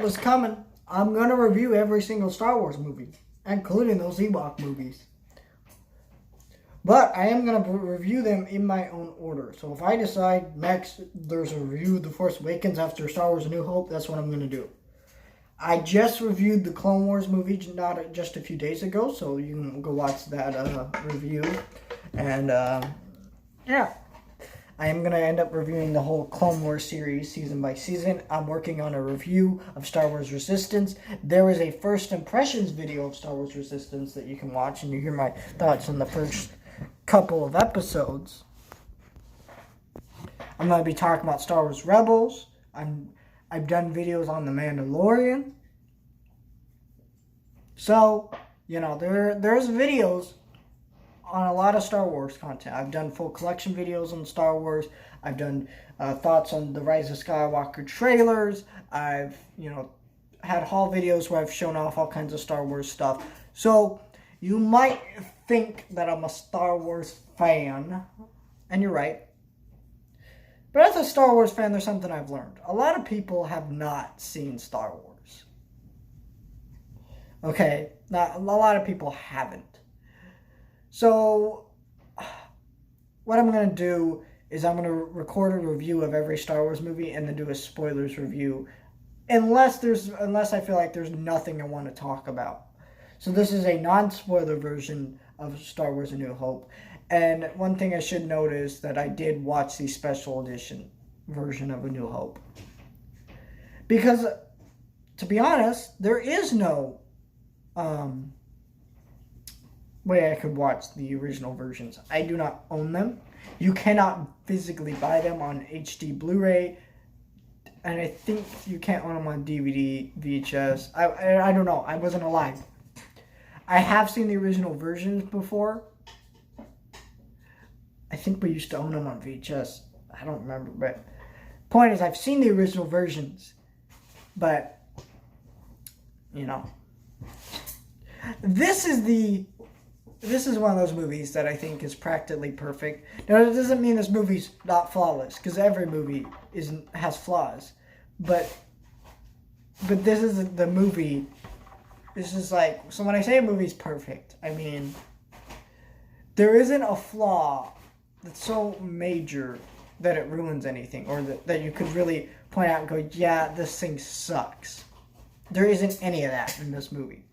was coming. I'm going to review every single Star Wars movie, including those Ewok movies. But I am going to review them in my own order. So if I decide next there's a review of The Force Awakens after Star Wars A New Hope, that's what I'm going to do. I just reviewed the Clone Wars movie not just a few days ago, so you can go watch that review. And yeah, I am going to end up reviewing the whole Clone Wars series season by season. I'm working on a review of Star Wars Resistance. There is a first impressions video of Star Wars Resistance that you can watch, and you hear my thoughts on the first couple of episodes. I'm going to be talking about Star Wars Rebels. I've done videos on The Mandalorian. So, you know, there's videos on a lot of Star Wars content. I've done full collection videos on Star Wars. I've done thoughts on the Rise of Skywalker trailers. I've, had haul videos where I've shown off all kinds of Star Wars stuff. So, you might think that I'm a Star Wars fan, and you're right. But as a Star Wars fan, there's something I've learned. A lot of people have not seen Star Wars. Okay, a lot of people haven't. So, what I'm going to do is I'm going to record a review of every Star Wars movie and then do a spoilers review. Unless I feel like there's nothing I want to talk about. So this is a non-spoiler version of Star Wars A New Hope. And one thing I should note is that I did watch the special edition version of A New Hope. Because, to be honest, there is no way I could watch the original versions. I do not own them. You cannot physically buy them on HD Blu-ray. And I think you can't own them on DVD, VHS. I don't know. I wasn't alive. I have seen the original versions before. I think we used to own them on VHS. I don't remember, but point is, I've seen the original versions, but this is one of those movies that I think is practically perfect. Now, it doesn't mean this movie's not flawless, because every movie has flaws, but this is the movie. This is like, so when I say a movie's perfect, I mean there isn't a flaw that's so major that it ruins anything, or that you could really point out and go, yeah, this thing sucks. There isn't any of that in this movie.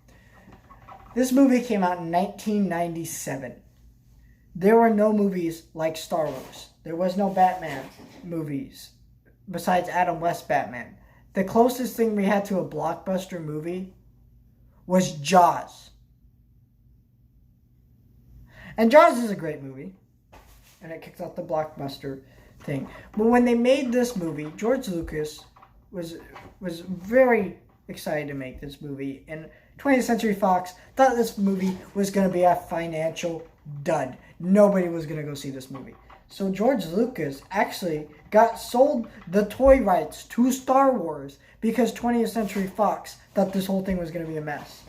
This movie came out in 1997. There were no movies like Star Wars. There was no Batman movies besides Adam West Batman. The closest thing we had to a blockbuster movie was Jaws. And Jaws is a great movie. And it kicks off the blockbuster thing. But when they made this movie, George Lucas was very excited to make this movie. And 20th Century Fox thought this movie was going to be a financial dud. Nobody was going to go see this movie. So George Lucas actually sold the toy rights to Star Wars because 20th Century Fox thought this whole thing was going to be a mess.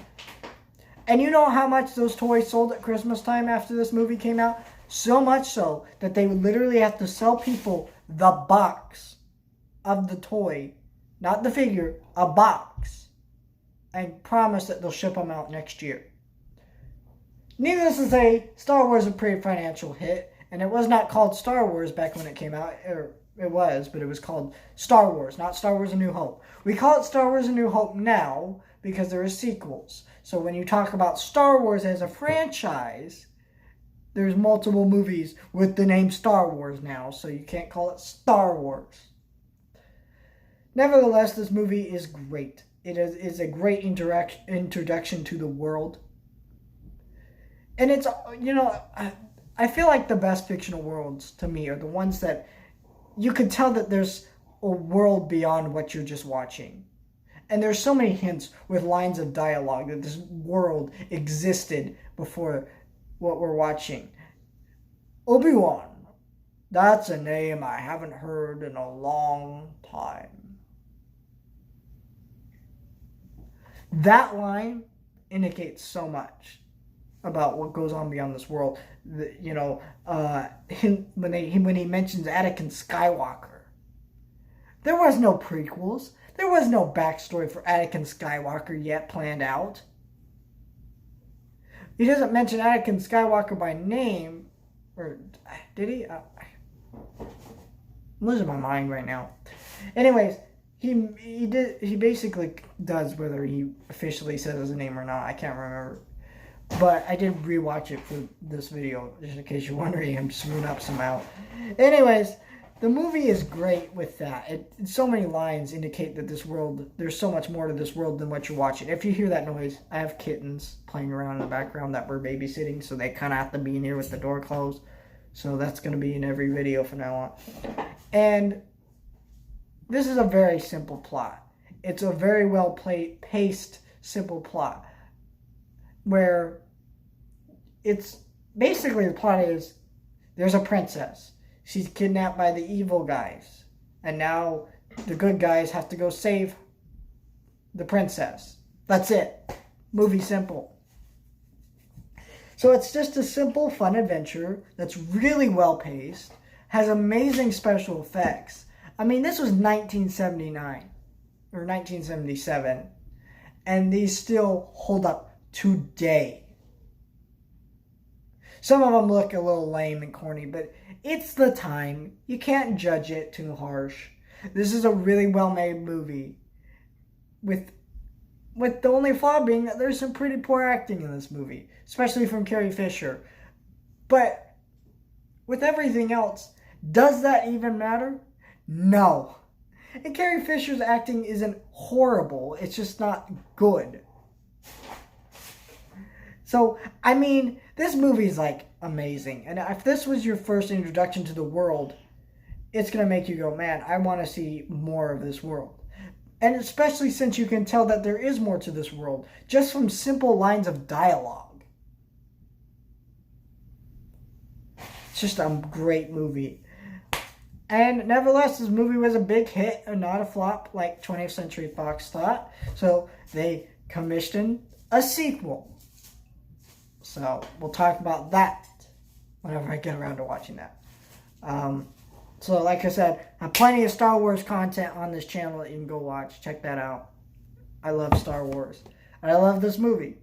And you know how much those toys sold at Christmas time after this movie came out? So much so that they would literally have to sell people the box of the toy, not the figure, a box, and promise that they'll ship them out next year. Needless to say, Star Wars was a pretty financial hit, and it was not called Star Wars back when it came out. It was, but it was called Star Wars, not Star Wars A New Hope. We call it Star Wars A New Hope now because there are sequels. So when you talk about Star Wars as a franchise, there's multiple movies with the name Star Wars now, so you can't call it Star Wars. Nevertheless, this movie is great. It is a great introduction to the world. And it's, I feel like the best fictional worlds to me are the ones that you could tell that there's a world beyond what you're just watching. And there's so many hints with lines of dialogue that this world existed before what we're watching. Obi-Wan. That's a name I haven't heard in a long time. That line indicates so much about what goes on beyond this world. When he mentions Anakin Skywalker, there was no prequels. There was no backstory for Anakin Skywalker yet planned out. He doesn't mention Anakin Skywalker by name. Or did he? I'm losing my mind right now. Anyways, he basically does, whether he officially says his name or not. I can't remember. But I did rewatch it for this video, just in case you're wondering. I'm screwing up somehow. Anyways, the movie is great with that. So many lines indicate that this world, there's so much more to this world than what you're watching. If you hear that noise, I have kittens playing around in the background that we're babysitting, so they kind of have to be in here with the door closed. So that's going to be in every video from now on. And this is a very simple plot. It's a very well paced, simple plot. Where it's basically, the plot is there's a princess. She's kidnapped by the evil guys. And now the good guys have to go save the princess. That's it. Movie simple. So it's just a simple, fun adventure that's really well paced. Has amazing special effects. I mean, this was 1979 or 1977. And these still hold up today. Some of them look a little lame and corny, but it's the time. You can't judge it too harsh. This is a really well-made movie. With the only flaw being that there's some pretty poor acting in this movie, especially from Carrie Fisher. But with everything else, does that even matter? No. And Carrie Fisher's acting isn't horrible. It's just not good. So, I mean, this movie is, like, amazing. And if this was your first introduction to the world, it's going to make you go, man, I want to see more of this world. And especially since you can tell that there is more to this world, just from simple lines of dialogue. It's just a great movie. And nevertheless, this movie was a big hit and not a flop like 20th Century Fox thought. So, they commissioned a sequel. So, we'll talk about that whenever I get around to watching that. So, like I said, I have plenty of Star Wars content on this channel that you can go watch. Check that out. I love Star Wars. And I love this movie.